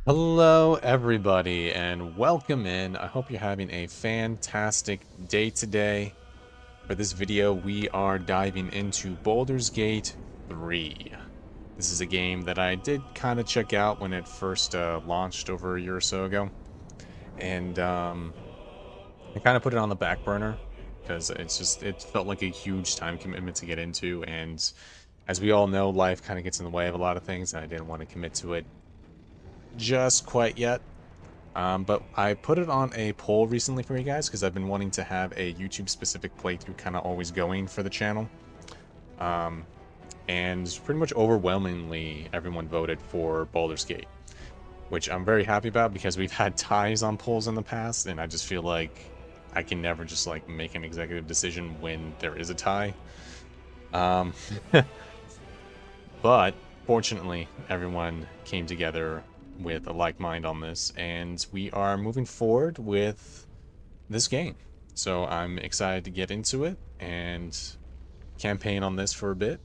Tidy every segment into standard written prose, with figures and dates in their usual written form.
Hello, everybody, and welcome in. I hope you're having a fantastic day today. For this video, we are diving into Baldur's Gate 3. This is a game that I did kind of check out when it first launched over a year or so ago. And I kind of put it on the back burner because it felt like a huge time commitment to get into. And as we all know, life kind of gets in the way of a lot of things, and I didn't want to commit to it just quite yet. But I put it on a poll recently for you guys because I've been wanting to have a YouTube specific playthrough kind of always going for the channel. And pretty much overwhelmingly everyone voted for Baldur's Gate, which I'm very happy about because we've had ties on polls in the past, and I just feel like I can never just like make an executive decision when there is a tie. Um, but fortunately, everyone came together with a like mind on this, and we are moving forward with this game. So I'm excited to get into it and campaign on this for a bit.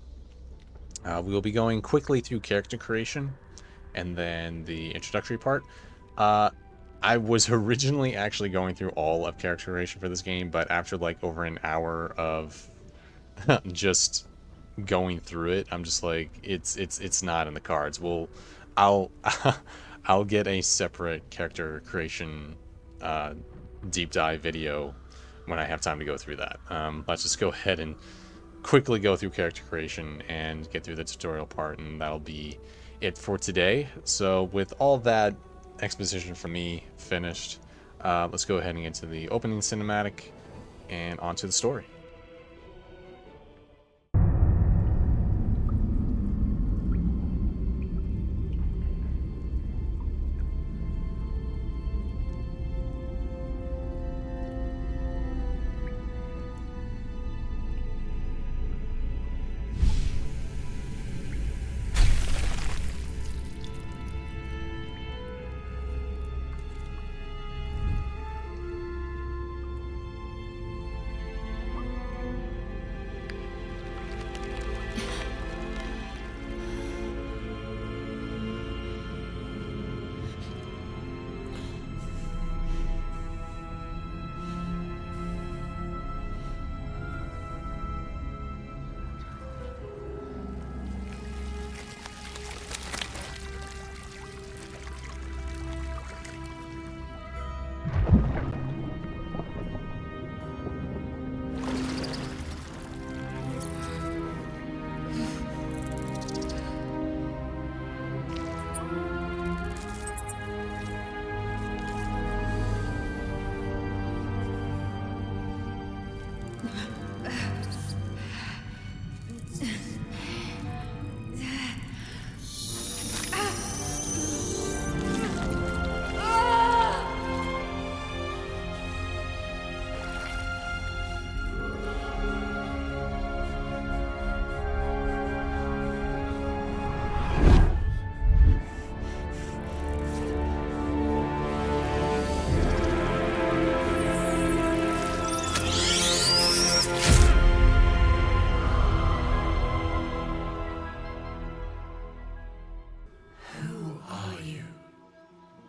We will be going quickly through character creation and then the introductory part. I was originally actually going through all of character creation for this game, but after like over an hour of just going through it, I'm just like, it's not in the cards. I'll I'll get a separate character creation deep dive video when I have time to go through that. Let's just go ahead and quickly go through character creation and get through the tutorial part, and that'll be it for today. So with all that exposition from me finished, let's go ahead and get to the opening cinematic and onto the story.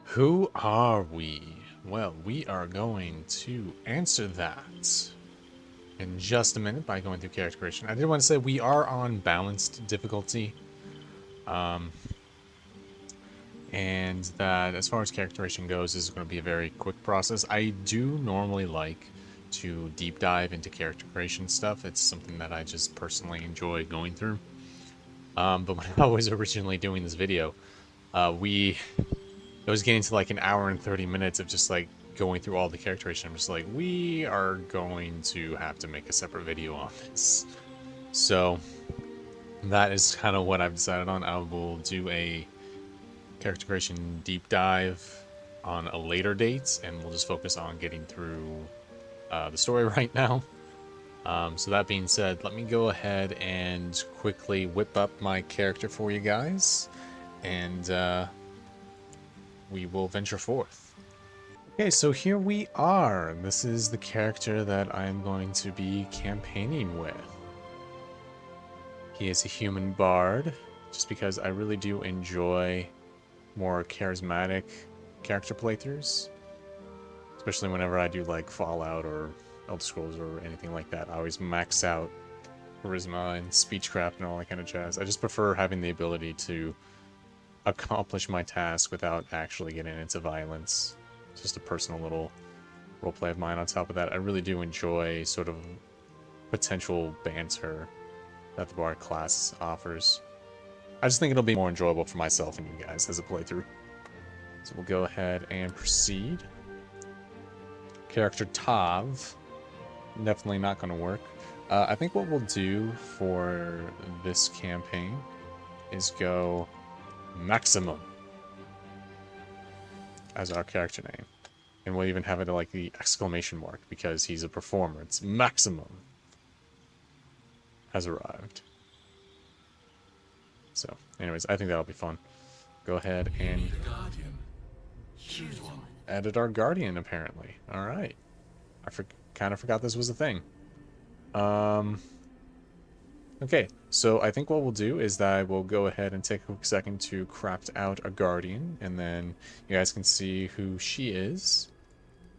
Who are we? Well, we are going to answer that in just a minute by going through character creation. I did want to say we are on balanced difficulty. And that as far as character creation goes, this is going to be a very quick process. I do normally like to deep dive into character creation stuff. It's something that I just personally enjoy going through. But when I was originally doing this video, it was getting to like an hour and 30 minutes of just like going through all the character creation. I'm just like, we are going to have to make a separate video on this. So that is kind of what I've decided on. I will do a character creation deep dive on a later date, and we'll just focus on getting through the story right now. So that being said, let me go ahead and quickly whip up my character for you guys, and we will venture forth. Okay, so here we are. This is the character that I'm going to be campaigning with. He is a human bard, just because I really do enjoy more charismatic character playthroughs. Especially whenever I do like Fallout or Elder Scrolls or anything like that. I always max out charisma and speechcraft and all that kind of jazz. I just prefer having the ability to accomplish my task without actually getting into violence. It's just a personal little roleplay of mine. On top of that, I really do enjoy sort of potential banter that the Bard class offers. I just think it'll be more enjoyable for myself and you guys as a playthrough. So we'll go ahead and proceed. Character Tav. Definitely not going to work. I think what we'll do for this campaign is go Maximum as our character name. And we'll even have it like the exclamation mark because he's a performer. It's Maximum has arrived. So, anyways, I think that'll be fun. Go ahead and added our Guardian, apparently. Alright. I kind of forgot this was a thing. Okay, so I think what we'll do is that I will go ahead and take a quick second to craft out a Guardian, and then you guys can see who she is,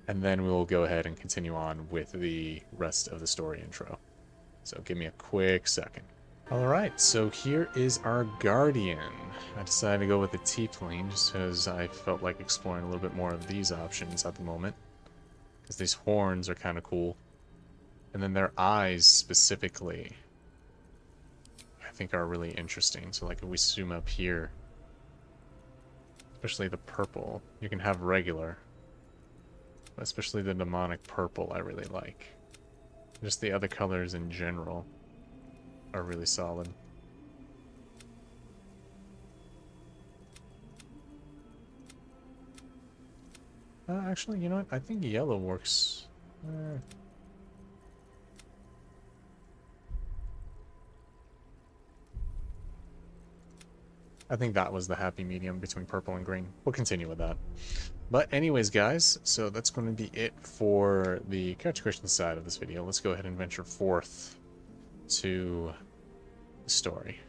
and then we'll go ahead and continue on with the rest of the story intro. So give me a quick second. Alright, so here is our Guardian. I decided to go with the T-Plane just because I felt like exploring a little bit more of these options at the moment. Because these horns are kind of cool. And then their eyes specifically, I think are really interesting. So like if we zoom up here, especially the purple, you can have regular. But especially the demonic purple I really like. Just the other colors in general are really solid. Actually, you know what? I think yellow works. I think that was the happy medium between purple and green. We'll continue with that. But anyways, guys, so that's going to be it for the character creation side of this video. Let's go ahead and venture forth to the story.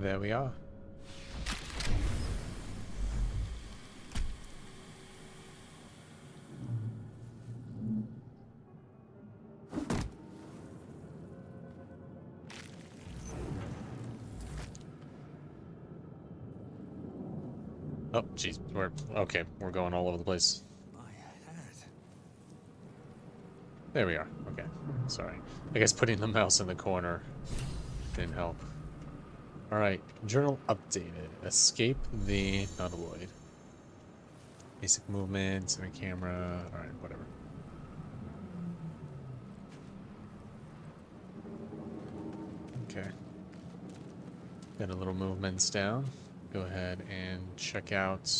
There we are. Oh, jeez. We're going all over the place. My head. There we are. Okay. Sorry. I guess putting the mouse in the corner didn't help. Alright. Journal updated. Escape the Nautiloid. Basic movements and a camera. Alright, whatever. Okay. Got a little movements down. Go ahead and check out.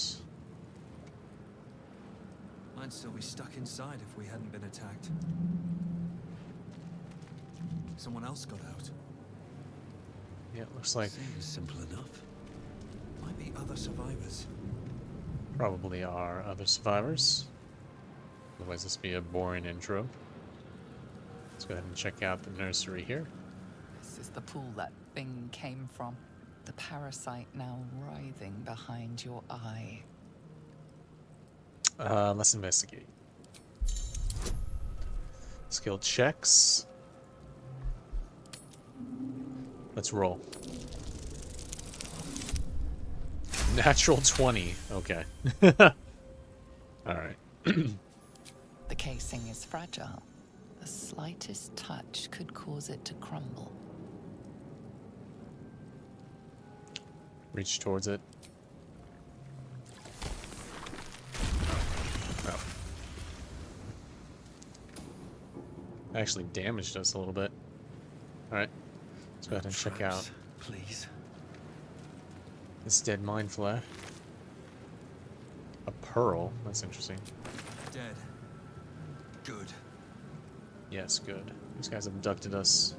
I'd still be stuck inside if we hadn't been attacked. Someone else got out. Yeah, it looks like Seems simple enough. Might be other survivors. probably are other survivors. Otherwise, this would be a boring intro. Let's go ahead and check out the nursery here. This is the pool that thing came from. The parasite now writhing behind your eye. Let's investigate. Skill checks. Let's roll. Natural 20. Okay. Alright. The casing is fragile. The slightest touch could cause it to crumble. Reach towards it. Oh. Actually damaged us a little bit. Alright. Let's go ahead and check out Please. this dead mind flare. A pearl. That's interesting. Dead. Good. Yes, good. These guys abducted us.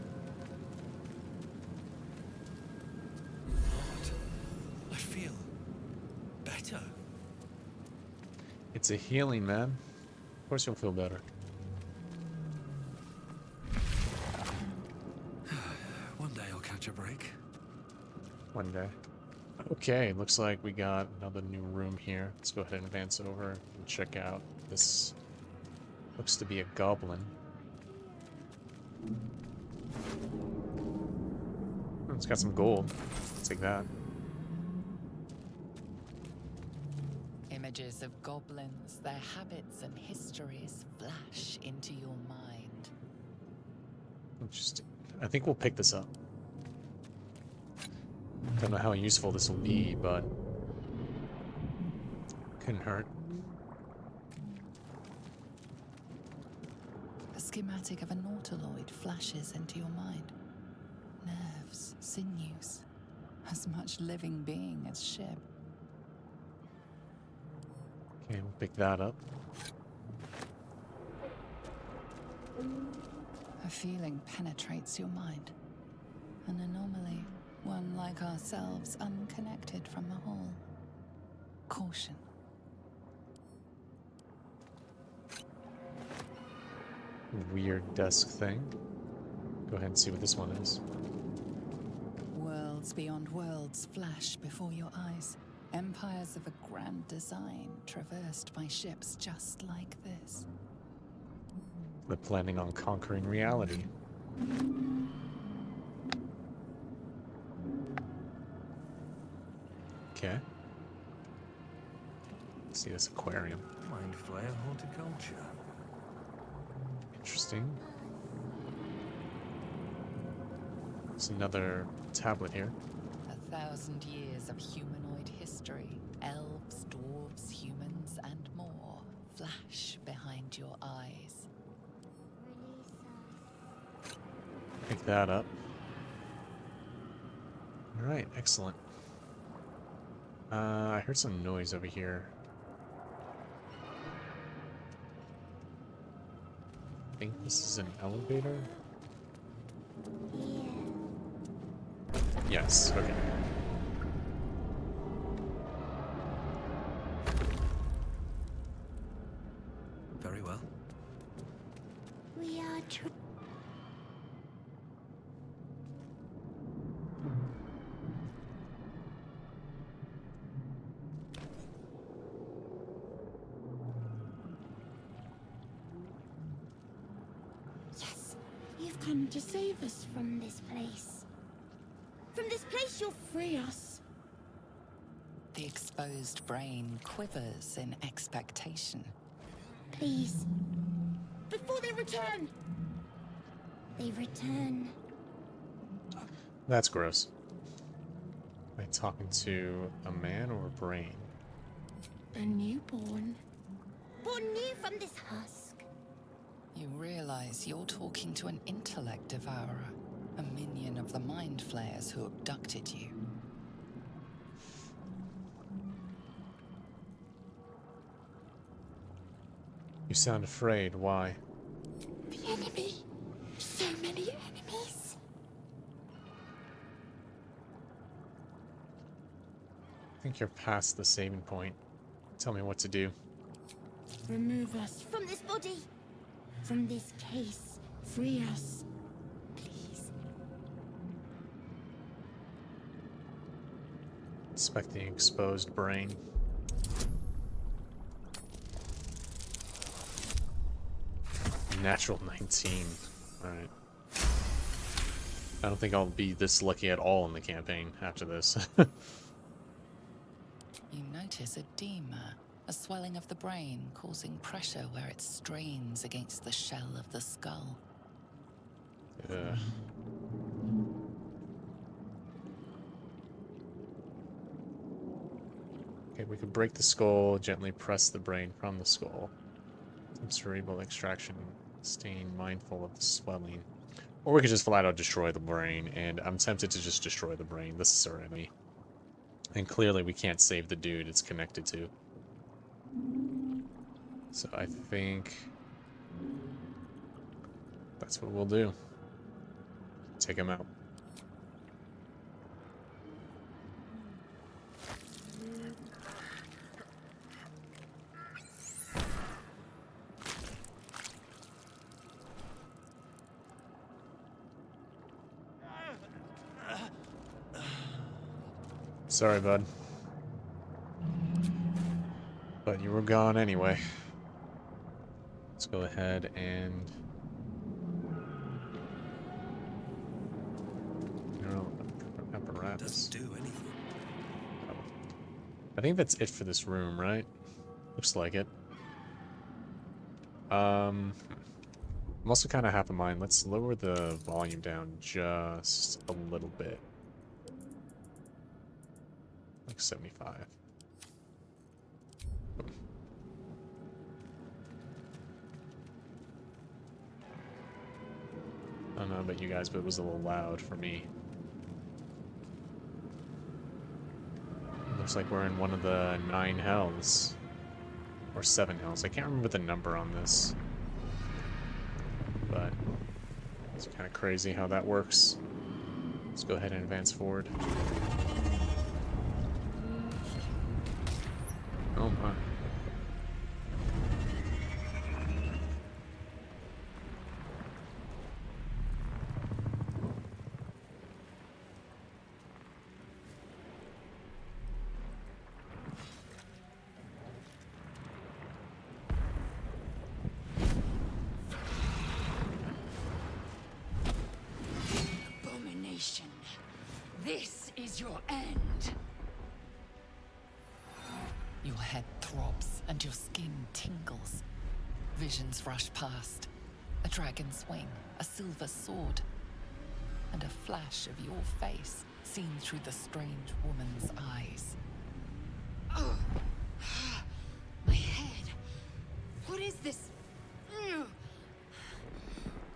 What? I feel better. It's a healing, man. Of course you'll feel better. One day I'll catch a break. One day. Okay, looks like we got another new room here. Let's go ahead and advance over and check out this. Looks to be a goblin. Oh, it's got some gold. Let's take that. Images of goblins, their habits and histories flash into your mind. Interesting. I think we'll pick this up. Don't know how useful this will be, but couldn't hurt. A schematic of a Nautiloid flashes into your mind. Nerves, sinews, as much living being as ship. Okay, we'll pick that up. A feeling penetrates your mind. An anomaly, one like ourselves, unconnected from the whole. Caution. Weird desk thing. Go ahead and see what this one is. Worlds beyond worlds flash before your eyes. Empires of a grand design, traversed by ships just like this. They're planning on conquering reality. Okay. Let's see this aquarium. Mind flare horticulture. Interesting. There's another tablet here. 1,000 years of humanoid history. Elves, dwarves, humans, and more flash behind your eyes. Pick that up. Alright, excellent. I heard some noise over here. I think this is an elevator? Yes, okay. Very well. We are You've come to save us from this place. From this place you'll free us. The exposed brain quivers in expectation. Please. Before they return. They return. That's gross. Am I talking to a man or a brain? A newborn. Born new from this husk. You realize you're talking to an intellect devourer, a minion of the mind flayers who abducted you. You sound afraid. Why? The enemy. So many enemies. I think you're past the saving point. Tell me what to do. Remove us from this body. From this case. Free us. Please. Inspecting exposed brain. Natural 19. Alright. I don't think I'll be this lucky at all in the campaign after this. You notice edema, a swelling of the brain causing pressure where it strains against the shell of the skull. Ugh. Okay, we could break the skull, gently press the brain from the skull. Some cerebral extraction, staying mindful of the swelling. Or we could just flat out destroy the brain, and I'm tempted to just destroy the brain. This is our enemy. And clearly we can't save the dude it's connected to. So I think that's what we'll do. Take him out. Sorry, bud. But you were gone anyway. Let's go ahead and... apparatus. Doesn't do anything. I think that's it for this room, right? Looks like it. I'm also kind of half a mind. Let's lower the volume down just a little bit. Like 75. I don't know about you guys, but it was a little loud for me. Looks like we're in one of the 9 hells. Or 7 hells. I can't remember the number on this. But it's kind of crazy how that works. Let's go ahead and advance forward. Oh my. Abomination. This is your end. Your head throbs and your skin tingles. Visions rush past. A dragon's wing, a silver sword, and a flash of your face seen through the strange woman's eyes. Oh, my head. What is this?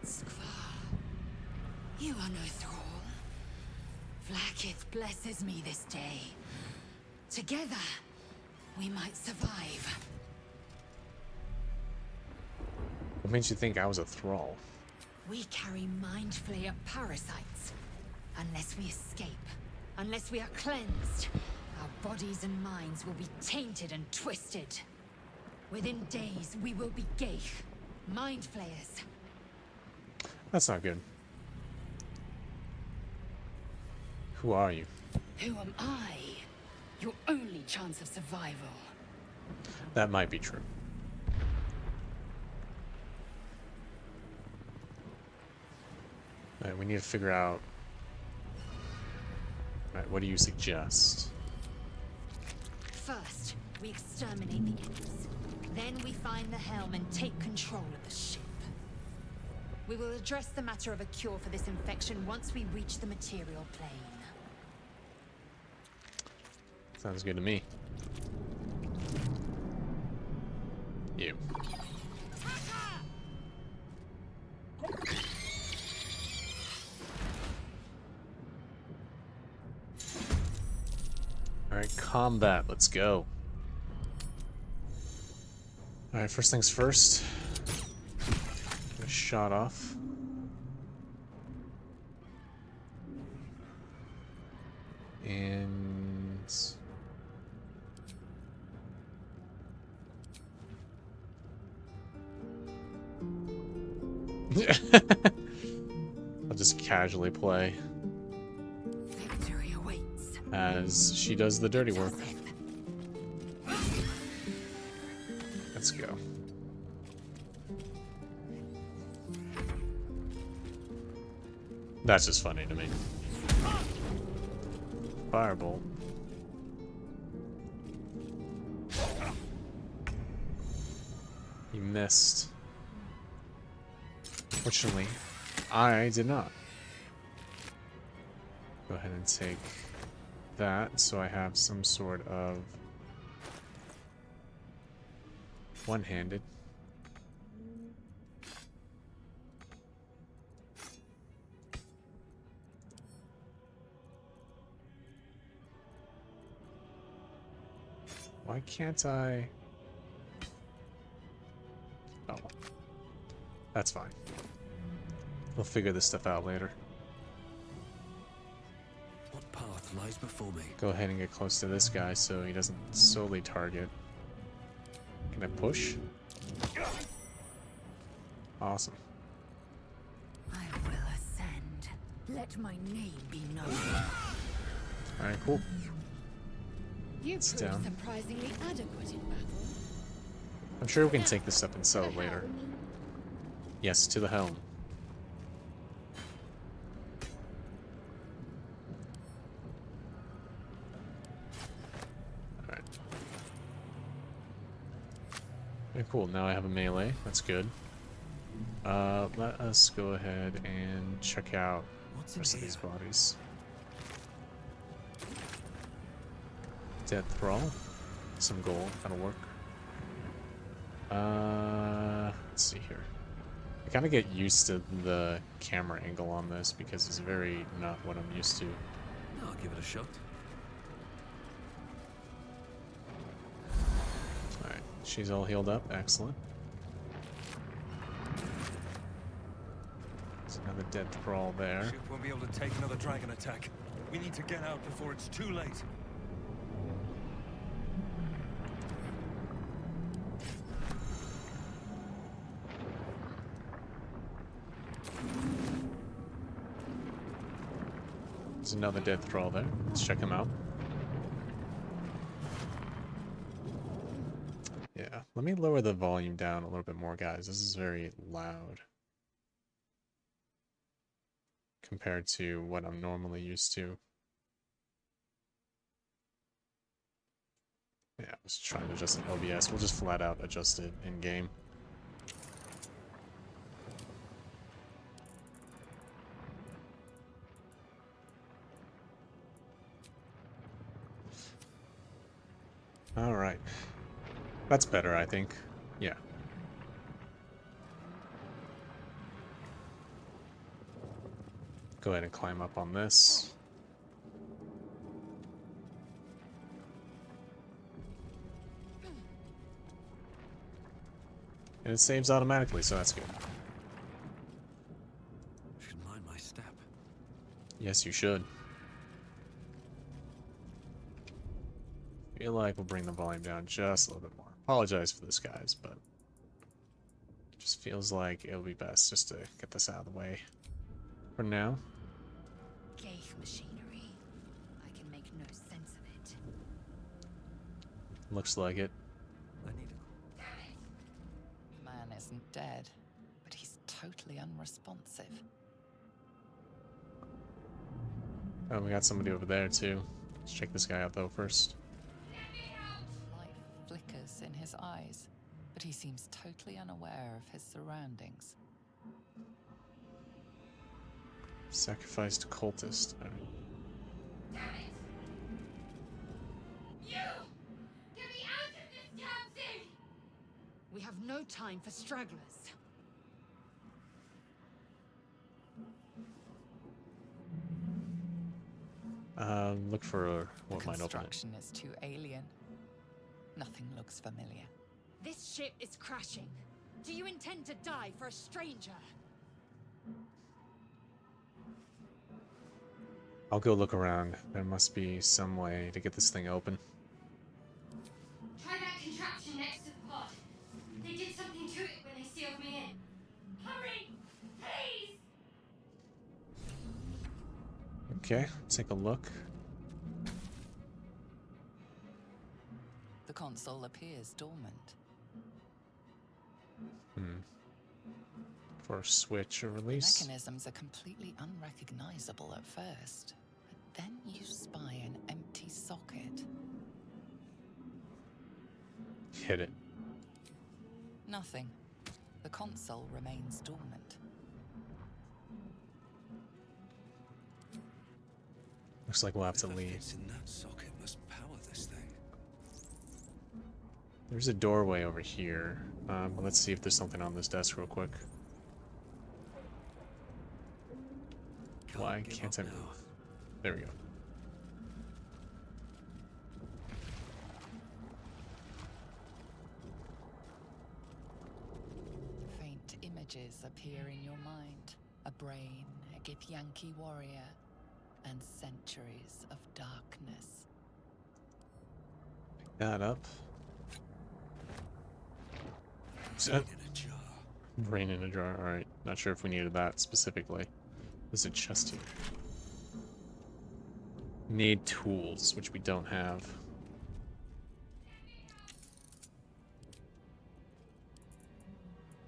Skvar, you are no thrall. Vlaakith blesses me this day. Together, we might survive. What made you think I was a thrall? We carry mind flayer parasites. Unless we escape, unless we are cleansed, our bodies and minds will be tainted and twisted. Within days, we will be Geich, mind flayers. That's not good. Who are you? Who am I? Your only chance of survival. That might be true. Alright, we need to figure out... Alright, what do you suggest? First, we exterminate the imps. Then we find the helm and take control of the ship. We will address the matter of a cure for this infection once we reach the material plane. Sounds good to me. You. Alright, combat, let's go. Alright, first things first. Get a shot off. And... I'll just casually play Victory awaits. as she does the dirty work. Let's go. That's just funny to me. Firebolt. He missed. Fortunately, I did not. Go ahead and take that so I have some sort of one-handed. Why can't I? Oh, that's fine. We'll figure this stuff out later. What path lies before me? Go ahead and get close to this guy so he doesn't solely target. Can I push? Awesome. I will ascend. Let my name be known. Alright, cool. You It's proved down. surprisingly adequate in battle. I'm sure we can take this up and sell it later. Yes, to the helm. Alright. Okay, cool. Now I have a melee. That's good. Let us go ahead and check out What's the in rest of here? these bodies. Dead Thrall. Some gold. That'll work. Let's see here. I kind of get used to the camera angle on this because it's very not what I'm used to. I'll give it a shot. Alright, she's all healed up. Excellent. There's another dead thrall there. Ship won't be able to take another dragon attack. We need to get out before it's too late. There's another dead thrall there. Let's check him out. Yeah, let me lower the volume down a little bit more, guys. This is very loud compared to what I'm normally used to. Yeah, I was trying to adjust the OBS. We'll just flat out adjust it in game. Alright. That's better, I think. Yeah. Go ahead and climb up on this. And it saves automatically, so that's good. Should mind my step. Yes, you should. Feel like we'll bring the volume down just a little bit more. Apologize for this, guys, but it just feels like it'll be best just to get this out of the way for now. Ghaik machinery. I can make no sense of it. Looks like it. I need it. Man isn't dead, but he's totally unresponsive. Oh, we got somebody over there too. Let's check this guy out though first. Life flickers in his eyes, but he seems totally unaware of his surroundings. Sacrificed cultist. All right. Damn it! You! Get me out of this damn thing! We have no time for stragglers. Look for what The might open it. construction is too alien. Nothing looks familiar. This ship is crashing. Do you intend to die for a stranger? I'll go look around. There must be some way to get this thing open. Try that contraption next to the pod. They did something to it when they sealed me in. Hurry! Please! Okay, take a look. The console appears dormant. For a switch or release. Mechanisms are completely unrecognizable at first, but then you spy an empty socket. Hit it. Nothing. The console remains dormant. Looks like we'll have to Whatever leave. fits in that socket must power this thing. There's a doorway over here. But let's see if there's something on this desk real quick. Why give can't I up move? now. There we go. Faint images appear in your mind. A brain, a Githyanki warrior, and centuries of darkness. Pick that up. Brain in a jar. Brain in a jar. Alright. Not sure if we needed that specifically. There's a chest here. Need tools, which we don't have.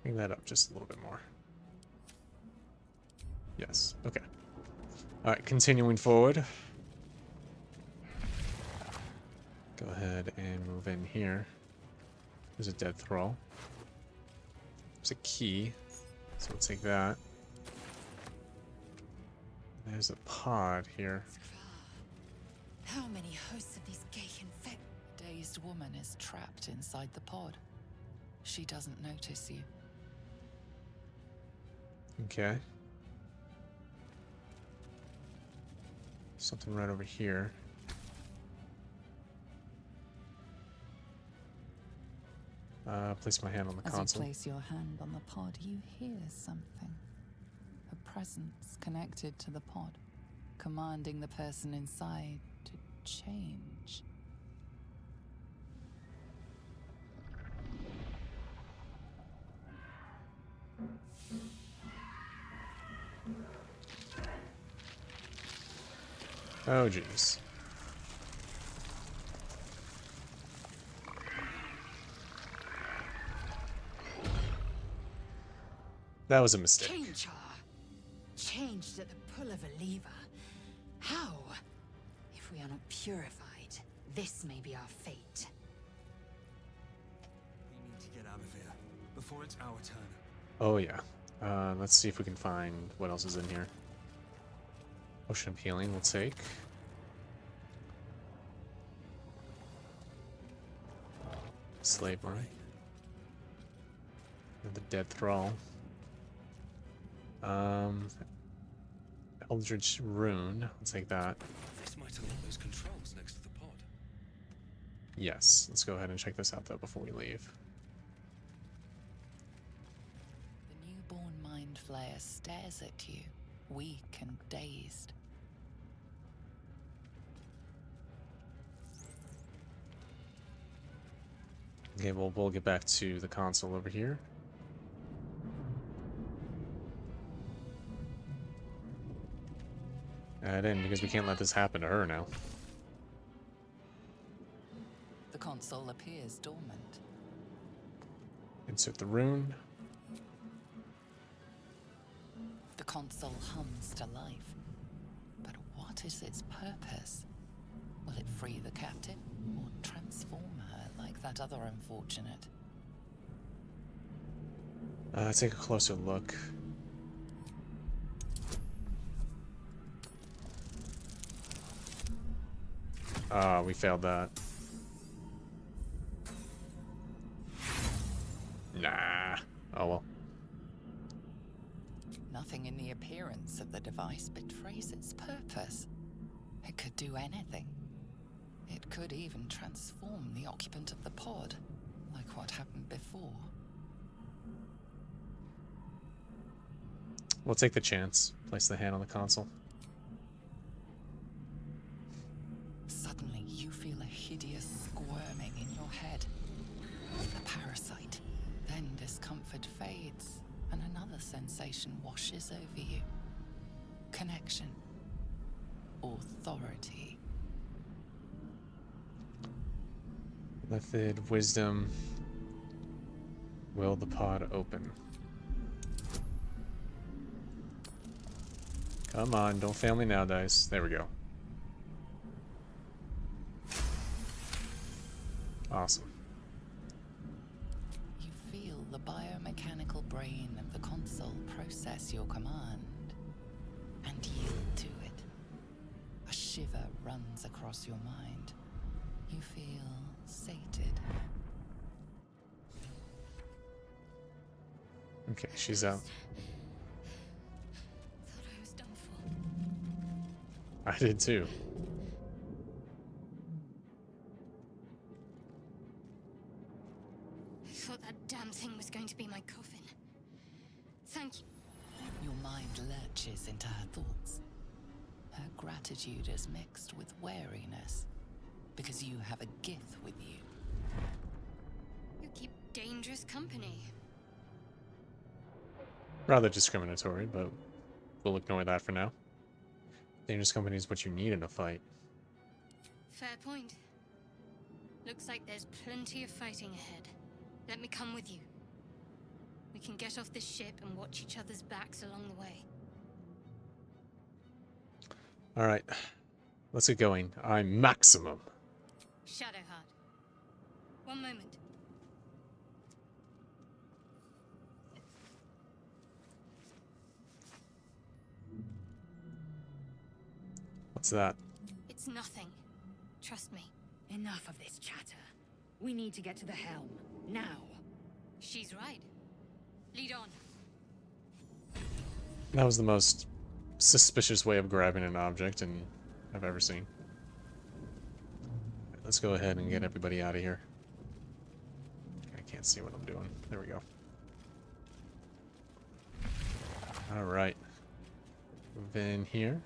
Bring that up just a little bit more. Yes. Okay. Alright, continuing forward. Go ahead and move in here. There's a dead thrall. There's a key, so we'll take that. There's a pod here. How many hosts of these gay infect? A dazed woman is trapped inside the pod. She doesn't notice you. Okay. Something right over here. Place my hand on the As console. you place your hand on the pod, you hear something. A presence connected to the pod, commanding the person inside to change. Oh, jeez. That was a mistake. Change her. Changed at the pull of a lever. How? If we are not purified, this may be our fate. We need to get out of here before it's our turn. Oh, yeah. Let's see if we can find what else is in here. Potion of healing we'll take. Slave line. And the dead thrall. Eldritch rune. I'll take that. This might unlock those controls next to the pod. Yes. Let's go ahead and check this out though before we leave. The newborn mind flayer stares at you, weak and dazed. Okay, well, we'll get back to the console over here. Add in, because we can't let this happen to her now. The console appears dormant. Insert the rune. The console hums to life. But what what is its purpose? Will it free the captive or transform her like that other unfortunate? Take a closer look. Ah, we failed that. Nah. Oh well. Nothing in the appearance of the device betrays its purpose. It could do anything. It could even transform the occupant of the pod, like what happened before. We'll take the chance. Place the hand on the console. Suddenly, you feel a hideous squirming in your head. The parasite. Then discomfort fades, and another sensation washes over you. Connection. Authority. Method, wisdom. Will the pod open? Come on, don't fail me now, dice. There we go. Awesome. You feel the biomechanical brain of the console process your command and yield to it. A shiver runs across your mind. You feel sated. Okay, she's out. Thought I was done for. I did too. I thought that damn thing was going to be my coffin. Thank you. Your mind lurches into her thoughts. Her gratitude is mixed with wariness, because you have a gift with you. You keep dangerous company. Rather discriminatory, but we'll ignore that for now. Dangerous company is what you need in a fight. Fair point. Looks like there's plenty of fighting ahead. Let me come with you. We can get off this ship and watch each other's backs along the way. Alright, let's get going. I'm maximum. Shadowheart. One moment. What's that? It's nothing. Trust me. Enough of this chatter. We need to get to the helm. Now. She's right. Lead on. That was the most suspicious way of grabbing an object I've ever seen. Let's go ahead and get everybody out of here. I can't see what I'm doing. There we go. Alright. Move in here.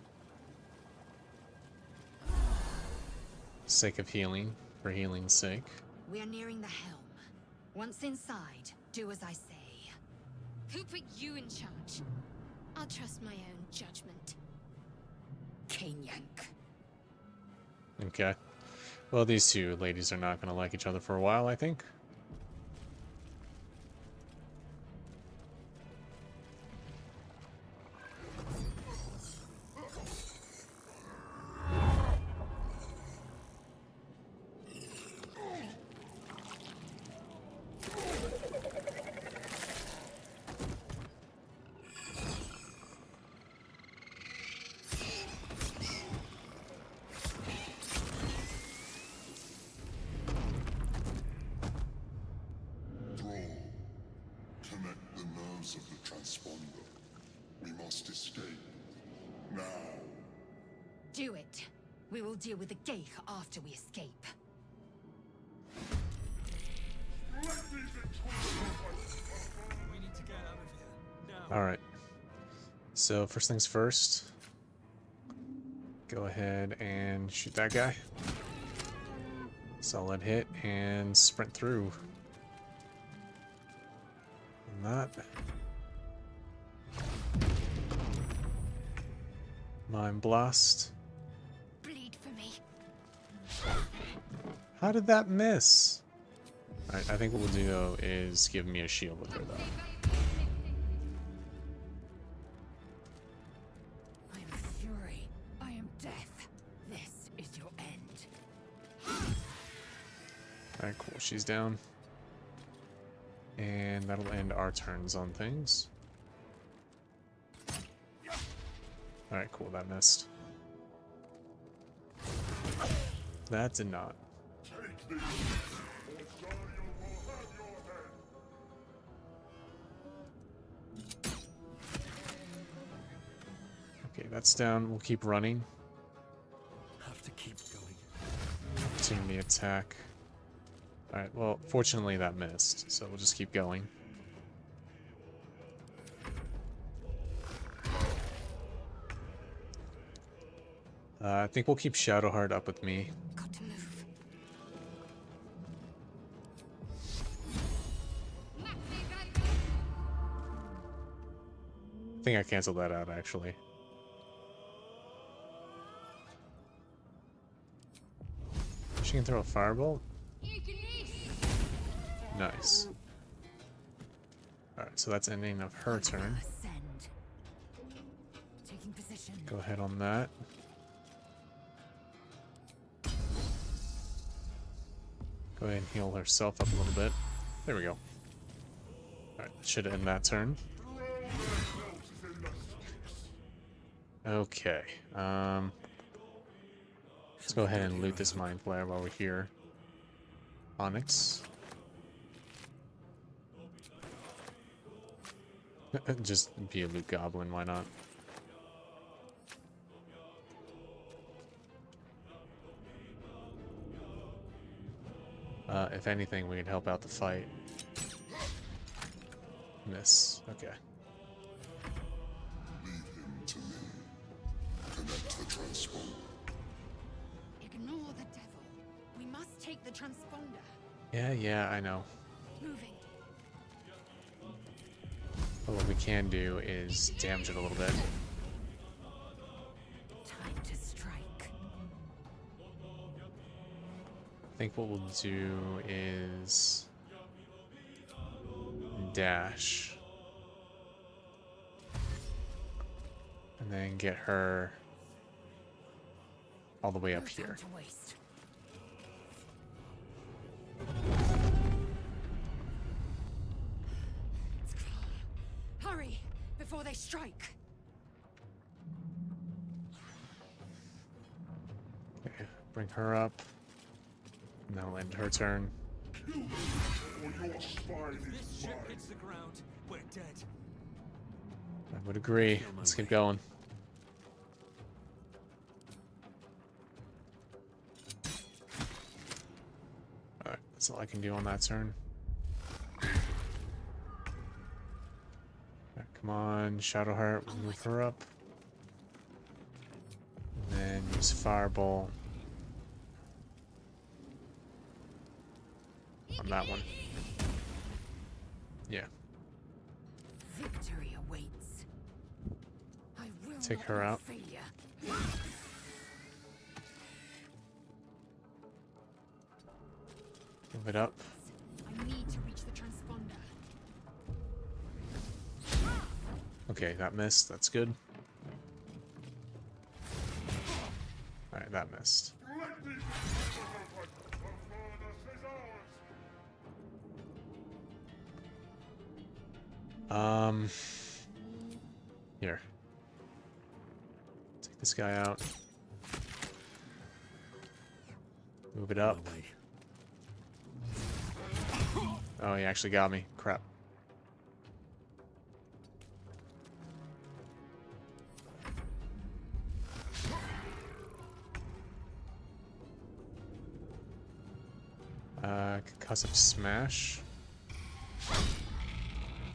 Sake of healing, for healing's sake. We are nearing the helm. Once inside, do as I say. Who put you in charge? I'll trust my own judgment. Kanyank. Okay. Well, these two ladies are not going to like each other for a while, I think. Connect the nerves of the transponder. We must escape. Now. Do it. We will deal with the Geich after we escape. We need to get out of here. Now. Alright. So, first things first. Go ahead and shoot that guy. Solid hit and sprint through. And that. Mind blast. Bleed for me. How did that miss? Alright, I think what we'll do though is give me a shield with her though. I am fury. I am death. This is your end. Alright, cool. She's down. And that'll end our turns on things. Alright, cool. That missed. That did not. Okay, that's down. We'll keep running. Have to keep going. Opportunity attack. Alright, well, fortunately that missed, so we'll just keep going. I think we'll keep Shadowheart up with me. Got to move. I think I canceled that out, actually. She can throw a firebolt? Nice. Alright, so that's ending of her turn. Ascend. Taking position. Go ahead on that. Go ahead and heal herself up a little bit. There we go. Alright, should end that turn. Okay. Let's go ahead and loot this Mind Flare while we're here. Onyx. Just be a loot goblin, why not? If anything, we could help out the fight. Miss. Okay. Leave him to me. Connect the transponder. Ignore the devil. We must take the transponder. Yeah, I know. Moving. But what we can do is damage it a little bit. Time to strike. I think what we'll do is dash. And then get her all the way up No time here. to waste. Hurry before they strike. Okay, bring her up. And that'll end her turn. Or your spine This is ship mine. hits the ground, we're dead. I would agree. Let's keep going. Alright, that's all I can do on that turn. Alright, come on, Shadowheart, we'll move her up. And then use Fireball on that one. Yeah, Victory awaits. I will Take not her let out. failure. move it up. I need to reach the transponder. Okay, that missed. That's good. Alright, that missed. Let these open. The furnace is ours. Here. Take this guy out. Move it up. Away. Oh, he actually got me. Crap. Concussive Smash.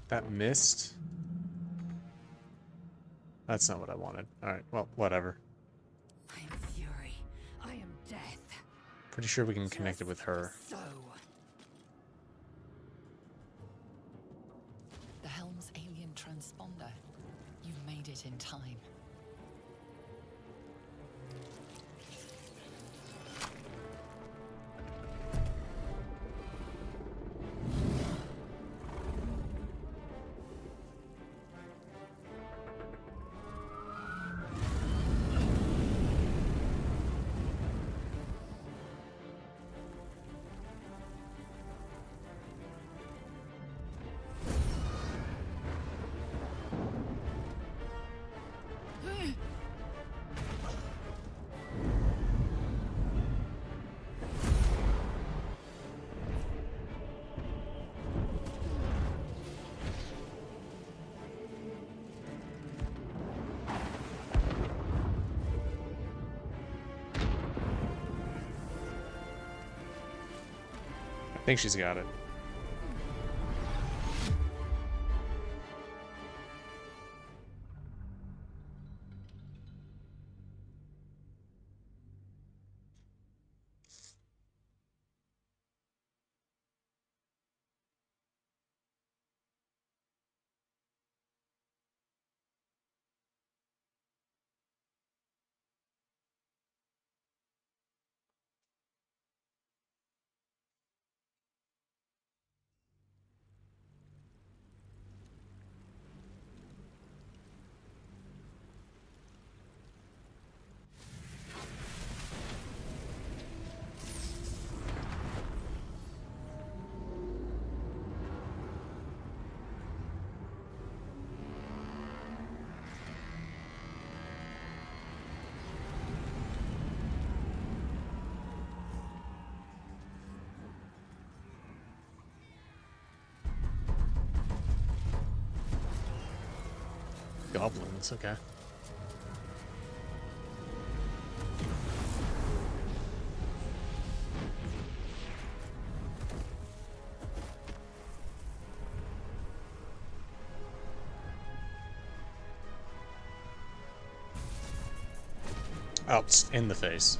That missed. That's not what I wanted. Alright, well, whatever. I am fury. I am death. Pretty sure we can connect it with her. So. The Helm's alien transponder. You've made it in time. think she's got it. Goblins, okay. Oh, it's in the face.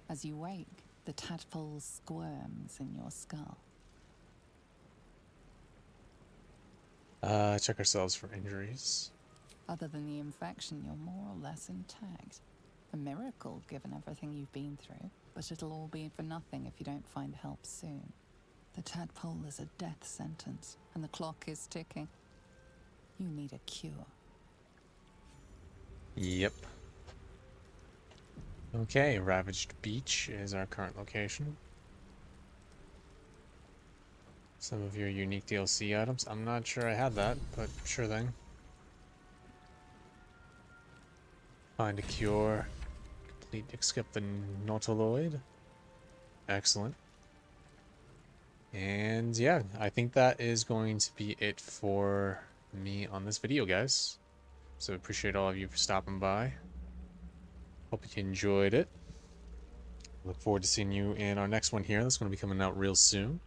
As you wake, the tadpole squirms in your skull. Check ourselves for injuries. Other than the infection, you're more or less intact. A miracle, given everything you've been through, but it'll all be for nothing if you don't find help soon. The tadpole is a death sentence, and the clock is ticking. You need a cure. Yep. Okay, Ravaged Beach is our current location. Some of your unique DLC items. I'm not sure I had that, but sure thing. Find a cure. Complete, skip the Nautiloid. Excellent. And yeah, I think that is going to be it for me on this video, guys. So appreciate all of you for stopping by. Hope you enjoyed it. Look forward to seeing you in our next one here. That's going to be coming out real soon.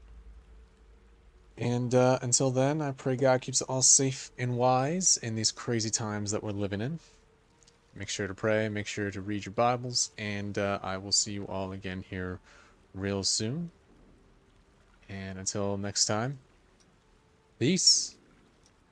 And until then, I pray God keeps us all safe and wise in these crazy times that we're living in. Make sure to pray, make sure to read your Bibles, and I will see you all again here real soon. And until next time, peace.